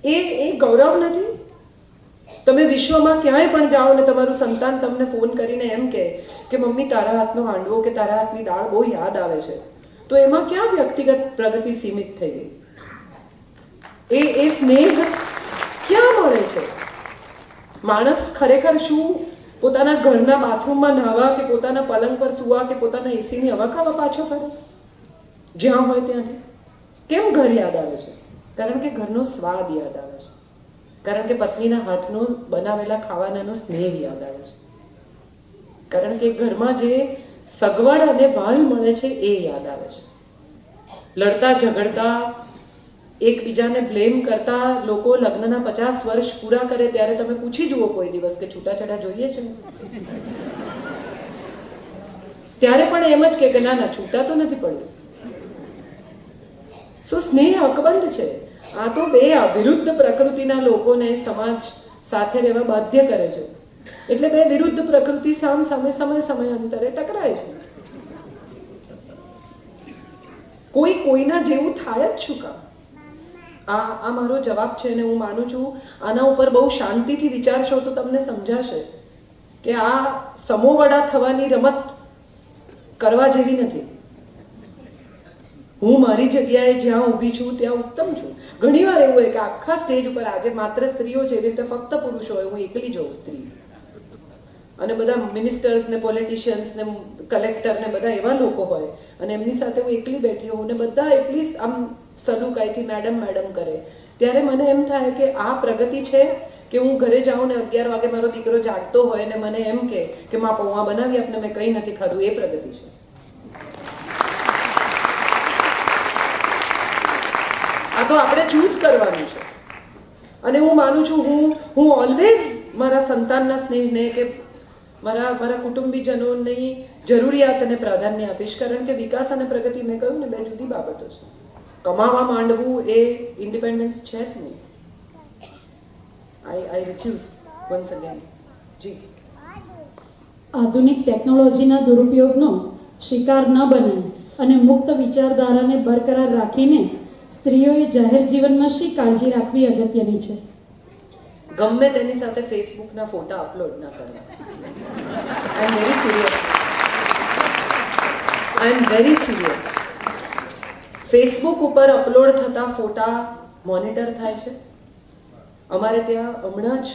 એ ગૌરવ નથી? તમે વિશ્વમાં ક્યાંય પણ જાઓ ને તમારું સંતાન તમને ફોન કરીને એમ કહે કે મમ્મી તારા હાથનો હાંડવો કે તારા હાથની દાળ બહુ યાદ આવે છે, તો એમાં ક્યાં વ્યક્તિગત પ્રગતિ સીમિત થઈ ગઈ? એ સ્નેહ ક્યાં મળે છે? માણસ ખરેખર શું પોતાના ઘરના બાથરૂમમાં નહાવા કે પોતાના પલંગ પર સુવા કે પોતાના એસીની હવા ખાવા પાછો ફરે જ્યાં હોય ત્યાંથી? કેમ ઘર યાદ આવે છે? કારણ કે ઘરનો સ્વાદ યાદ આવે છે, કારણ કે પત્નીના હાથનો બનાવેલા ખાવાનાનો સ્નેહ યાદ આવે છે, કારણ કે ઘરમાં જે સગવડ અને વાલ મળે છે એ યાદ આવે છે. લડતા ઝઘડતા એકબીજાને બ્લેમ કરતા લોકો લગ્નના 50 વર્ષ પૂરા કરે ત્યારે તમે પૂછી જુઓ કોઈ દિવસ કે છૂટાછેડા જોઈએ છે? ત્યારે પણ એમ જ કે ના ના છૂટા તો નથી પડવું. સ્નેહ અકબંધ છે. આ તો બે વિરુદ્ધ પ્રકૃતિના લોકોને સમાજ સાથે રહેવા બાધ્ય કરે છે. એટલે બે વિરુદ્ધ પ્રકૃતિ સામ સામે સમય અંતરે ટકરાય છે. કોઈ કોઈના જેવું થાય જ શું કામ? આ મારો જવાબ છે ને હું માનું છું આના ઉપર બહુ શાંતિથી વિચારશો તો તમને સમજાશે કે આ સમોવડા થવાની રમત કરવા જેવી નથી. હું મારી જગ્યાએ જ્યાં ઊભી છું ત્યાં ઉત્તમ છું. ઘણીવાર એવું હોય કે આખા સ્ટેજ ઉપર આજે માત્ર સ્ત્રીઓ છે, રીતે ફક્ત પુરુષો હોય, હું એકલી જોઉં સ્ત્રી, અને બધા મિનિસ્ટર્સ ને પોલિટિશિયન્સ ને કલેક્ટર ને બધા એવા લોકો હોય અને એમની સાથે હું એકલી બેઠી હોઉં ને બધા એટલી આમ સલુકાઈથી મેડમ મેડમ કરે, ત્યારે મને એમ થાય કે આ પ્રગતિ છે કે હું ઘરે જાઉં ને 11 વાગે મારો દીકરો જાગતો હોય ને મને એમ કે માં પૌવા બનાવી આપને, મેં કંઈ નથી ખાધું, એ પ્રગતિ છે? આ તો આપણે ચૂઝ કરવાનું છે. અને હું માનું છું હું ઓલવેઝ મારા સંતાનના સ્નેહને કે મારા કુટુંબીજનોની જરૂરિયાતને પ્રાધાન્ય આપીશ, કારણ કે વિકાસ અને પ્રગતિ મેં કહ્યું ને બે જુદી બાબતો છે. કમાવા માંડવું એ ઇન્ડિપેન્ડન્સ છે જ નહીં. આઈ રિફ્યુઝ વન્સ અગેન. જી, આધુનિક ટેકનોલોજીના દુરુપયોગનો શિકાર ન બને અને મુક્ત વિચારધારાને બરકરાર રાખીને સ્ત્રીઓએ જાહેર જીવનમાં શી કાળજી રાખવી અગત્યની છે? ગમે તેની સાથે ફેસબુકના ફોટા અપલોડ ના કરવા. આઈ એમ વેરી સિરિયસ. ફેસબુક ઉપર અપલોડ થતા ફોટા મોનિટર થાય છે. અમારે ત્યાં હમણાં જ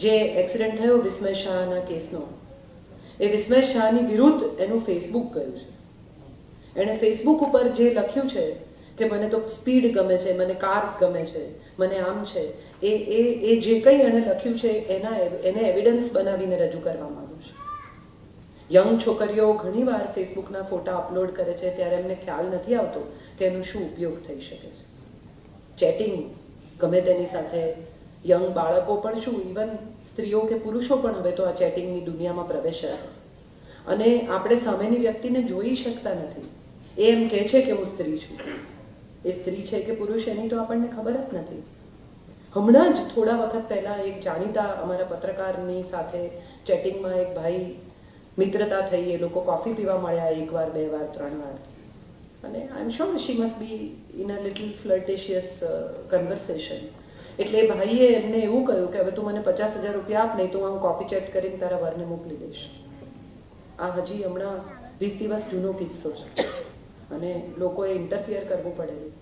જે એક્સિડન્ટ થયો વિસ્મય શાહના કેસનો, એ વિસ્મય શાહની વિરુદ્ધ એનું ફેસબુક ગયું છે. એણે ફેસબુક ઉપર જે લખ્યું છે કે મને તો સ્પીડ ગમે છે, મને કાર્સ ગમે છે, મને આમ છે, એ જે કંઈ એણે લખ્યું છે એને એવિડન્સ બનાવીને રજૂ કરવા માંગુ છું. યંગ છોકરીઓ ઘણીવાર ફેસબુકના ફોટા અપલોડ કરે છે ત્યારે એમને ખ્યાલ નથી આવતો કે એનો શું ઉપયોગ થઈ શકે છે. ચેટિંગ ગમે તેની સાથે, યંગ બાળકો પણ શું, ઇવન સ્ત્રીઓ કે પુરુષો પણ હવે તો આ ચેટિંગની દુનિયામાં પ્રવેશ્યા છે. અને આપણે સામેની વ્યક્તિને જોઈ શકતા નથી. એ એમ કહે છે કે હું સ્ત્રી છું, એ સ્ત્રી છે કે પુરુષ એની તો આપણને ખબર જ નથી. હમણાં જ થોડા વખત પહેલાં એક જાણીતા અમારા પત્રકારની સાથે ચેટિંગમાં એક ભાઈ મિત્રતા થઈ, એ લોકો કોફી પીવા મળ્યા 1 વાર 2 વાર 3 વાર, અને I am sure she must be in a little flirtatious conversation. એટલે એ ભાઈએ એમને એવું કહ્યું કે હવે તું મને 50,000 રૂપિયા આપ, નહીં તો હું કોપી ચેટ કરીને તારા વરને મોકલી દઈશ. આ હજી હમણાં 20 દિવસ જૂનો કિસ્સો છે અને લોકોએ ઇન્ટરફિયર કરવું પડેલું.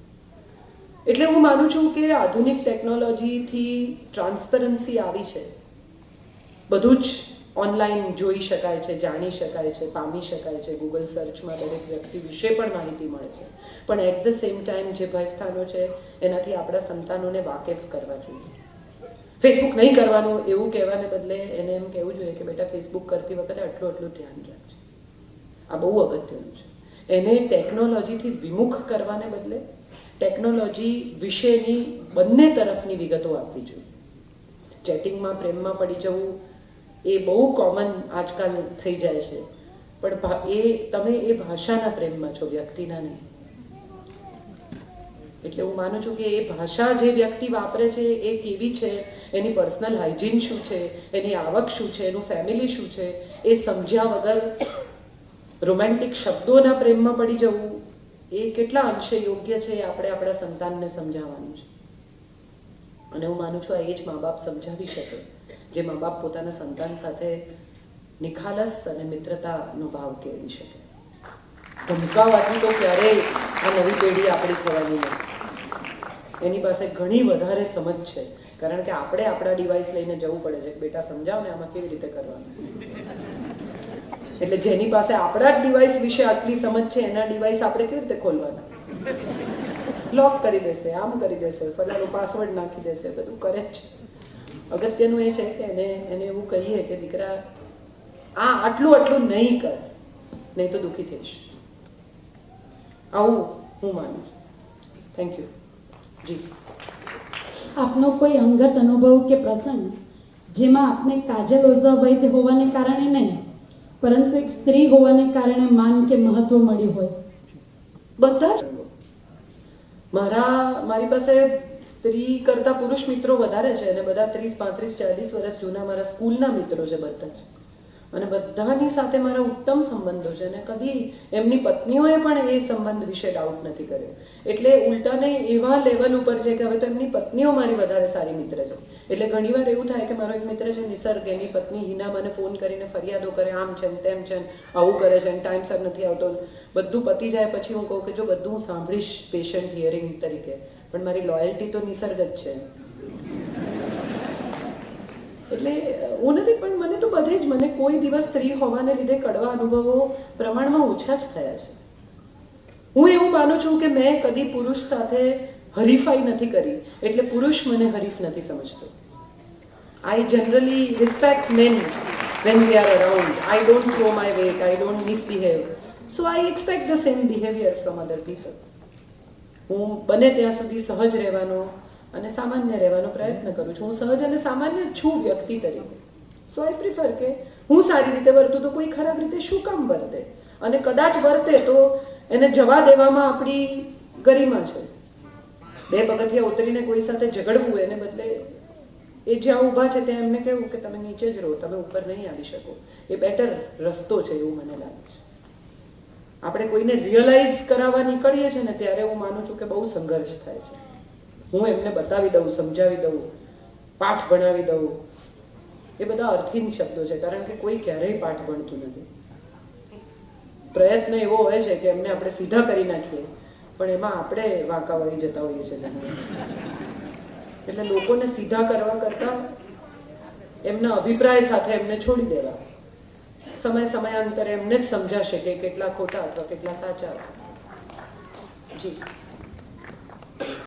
એટલે હું માનું છું કે આધુનિક ટેકનોલોજીથી ટ્રાન્સપરન્સી આવી છે. બધું જ ઓનલાઈન જોઈ શકાય છે, જાણી શકાય છે, પામી શકાય છે. ગૂગલ સર્ચમાં દરેક વ્યક્તિ વિશે પણ માહિતી મળે છે. પણ એટ ધ સેમ ટાઈમ જે ભયસ્થાનો છે એનાથી આપણા સંતાનોને વાકેફ કરવા જોઈએ. ફેસબુક નહીં કરવાનું એવું કહેવાને બદલે એને એમ કહેવું જોઈએ કે બેટા ફેસબુક કરતી વખતે આટલું ધ્યાન રાખજે. આ બહુ અગત્યનું છે. એને ટેકનોલોજીથી વિમુખ કરવાને બદલે ટેકનોલોજી વિશેની બંને તરફની વિગતો આપવી જોઈએ. ચેટિંગમાં પ્રેમમાં પડી જવું એ બહુ કોમન આજકાલ થઈ જાય છે, પણ તમે એ ભાષાના પ્રેમમાં છો, વ્યક્તિના નહીં. એટલે હું માનું છું કે એ ભાષા જે વ્યક્તિ વાપરે છે એ કેવી છે, એની પર્સનલ હાઇજીન શું છે, એની આવક શું છે, એનું ફેમિલી શું છે, એ સમજ્યા વગર રોમેન્ટિક શબ્દોના પ્રેમમાં પડી જવું એ કેટલા અંશે યોગ્ય છે એ આપણે આપણા સંતાનને સમજાવવાનું છે. અને હું માનું છું આ એ જ મા બાપ સમજાવી શકે જે મા બાપ પોતાના સંતાન સાથે નિખાલસ અને મિત્રતાનો ભાવ કેળવી શકે. ધમકાવાથી તો ક્યારેય આ નવી પેઢી આપણી થવાની નથી. એની પાસે ઘણી વધારે સમજ છે, કારણ કે આપણે આપણા ડિવાઇસ લઈને જવું પડે છે. બેટા સમજાવ ને આમાં કેવી રીતે કરવાનું. એટલે જેની પાસે આપણા જ ડિવાઇસ વિશે આટલી સમજ છે એના ડિવાઇસ આપણે કેવી રીતે ખોલવાના? લોક કરી દેશે, આમ કરી દેશે, ફલાણો પાસવર્ડ નાખી દેશે, બધું કરે જ છે. અગત્યનું એ છે કે એને એવું કહીએ કે દીકરા આટલું નહીં કર, નહીં તો દુઃખી થઈશ. આવું હું માનું છું. Thank you. જી, આપનો કોઈ અંગત અનુભવ કે પ્રસંગ જેમાં આપને કાજલ ઓઝા વૈદ્ય હોવાને કારણે નહીં, પરંતુ એક સ્ત્રી હોવાને કારણે માન કે મહત્વ મળ્યું હોય? બધા જ. મારી પાસે સ્ત્રી કરતા પુરુષ મિત્રો વધારે છે અને બધા 30, 35, 40 વર્ષ જૂના મારા સ્કૂલના મિત્રો છે બધા જ. અને બધાની સાથે મારા ઉત્તમ સંબંધો છે અને કદી એમની પત્નીઓએ પણ એ સંબંધ વિશે ડાઉટ નથી કર્યો. એટલે ઉલટાને એવા લેવલ ઉપર છે કે હવે તો એમની પત્નીઓ મારી વધારે સારી મિત્ર છે. એટલે ઘણીવાર એવું થાય કે મારો એક મિત્ર છે નિસર્ગ, એની પત્ની હિના મને ફોન કરીને ફરિયાદો કરે, આમ છે ને તેમ છે ને આવું કરે છે ને ટાઈમસર નથી આવતો. બધું પતી જાય પછી હું કહું કે જો બધું હું સાંભળીશ પેશન્ટ હિયરિંગ તરીકે, પણ મારી લોયલ્ટી તો નિસર્ગ જ છે. એટલે હું નથી, પણ મને તો બધે જ, મને કોઈ દિવસ સ્ત્રી હોવાને લીધે કડવા અનુભવો પ્રમાણમાં ઓછા જ થયા છે. હું એવું માનું છું કે મેં કદી પુરુષ સાથે હરીફાઈ નથી કરી, એટલે પુરુષ મને હરીફ નથી સમજતો. I generally respect men when they are around. I don't throw my weight, I don't misbehave. So I expect the same behavior from other people. હું બને ત્યાં સુધી સહજ રહેવાનો અને સામાન્ય રહેવાનો પ્રયત્ન કરું છું. હું સહજ અને સામાન્ય છું વ્યક્તિ તરીકે. સો આઈ પ્રિફર કે હું સારી રીતે વર્તું તો કોઈ ખરાબ રીતે શું કામ વર્તે, અને કદાચ વર્તે તો એને જવા દેવામાં આપણી ગરિમા છે. 2 પગથિયા ઉતરીને કોઈ સાથે ઝઘડવું એને બદલે એ જ્યાં ઊભા છે ત્યાં એમને કહેવું કે તમે નીચે જ રહો, તમે ઉપર નહીં આવી શકો, એ બેટર રસ્તો છે એવું મને લાગે છે. આપણે કોઈને રિયલાઇઝ કરાવવા નીકળીએ છીએ ને ત્યારે હું માનું છું કે બહુ સંઘર્ષ થાય છે. હું એમને બતાવી દઉં, સમજાવી દઉં, પાઠ ભણાવી દઉં, એ બધા અર્થહીન શબ્દો છે, કારણ કે કોઈ ક્યારેય પાઠ ભણતું નથી. પ્રયત્ન એવો હોય છે કે એમને આપણે સીધા કરી નાખીએ, પણ એમાં આપણે વાંકા વળી જતા હોઈએ છીએ. એટલે લોકોને સીધા કરવા કરતા એમના અભિપ્રાય સાથે એમને છોડી દેવા. સમયાંતરે એમને જ સમજાશે કે કેટલા ખોટા અથવા કેટલા સાચા. જી.